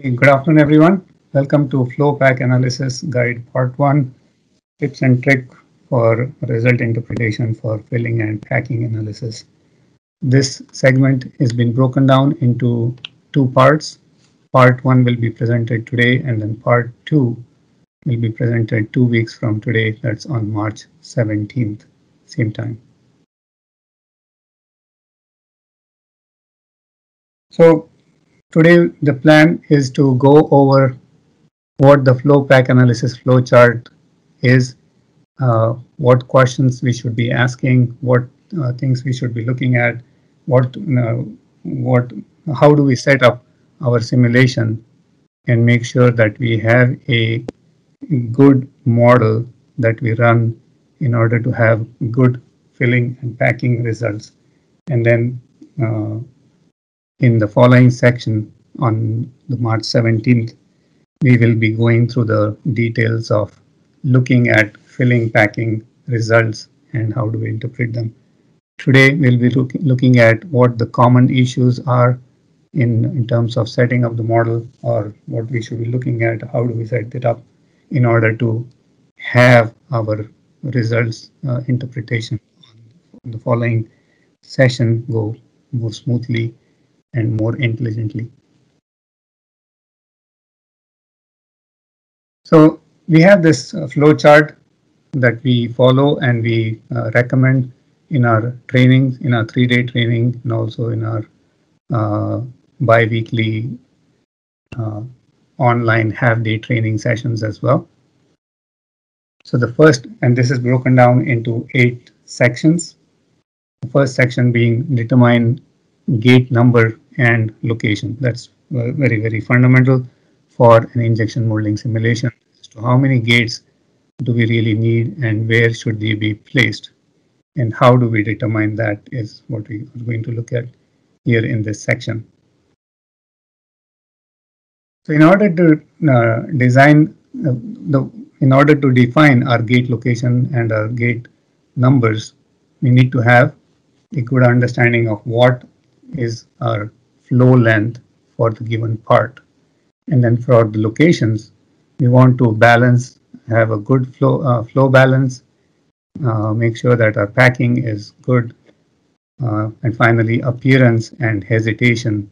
Good afternoon, everyone. Welcome to Flow Pack Analysis Guide Part 1, Tips and Trick for Result Interpretation for Filling and Packing Analysis. This segment has been broken down into two parts. Part 1 will be presented today, and then Part 2 will be presented 2 weeks from today. That's on March 17th, same time. So today the plan is to go over what the flow pack analysis flowchart is, what questions we should be asking, what things we should be looking at, what, what, how do we set up our simulation and make sure that we have a good model that we run in order to have good filling and packing results. And then in the following section on the March 17th, we will be going through the details of looking at filling packing results and how do we interpret them. Today we'll be looking at what the common issues are in terms of setting up the model, or what we should be looking at, how do we set it up in order to have our results interpretation on the following session go more smoothly and more intelligently. So we have this flow chart that we follow and we recommend in our trainings, in our 3-day training, and also in our bi-weekly online half-day training sessions as well. So the first, and this is broken down into 8 sections. The first section being determine gate number and location. That's very, very fundamental for an injection molding simulation as to how many gates do we really need and where should they be placed, and how do we determine that is what we are going to look at here in this section. So in order to in order to define our gate location and our gate numbers, we need to have a good understanding of what is our flow length for the given part. And then for the locations, we want to balance, have a good flow balance, make sure that our packing is good, and finally appearance and hesitation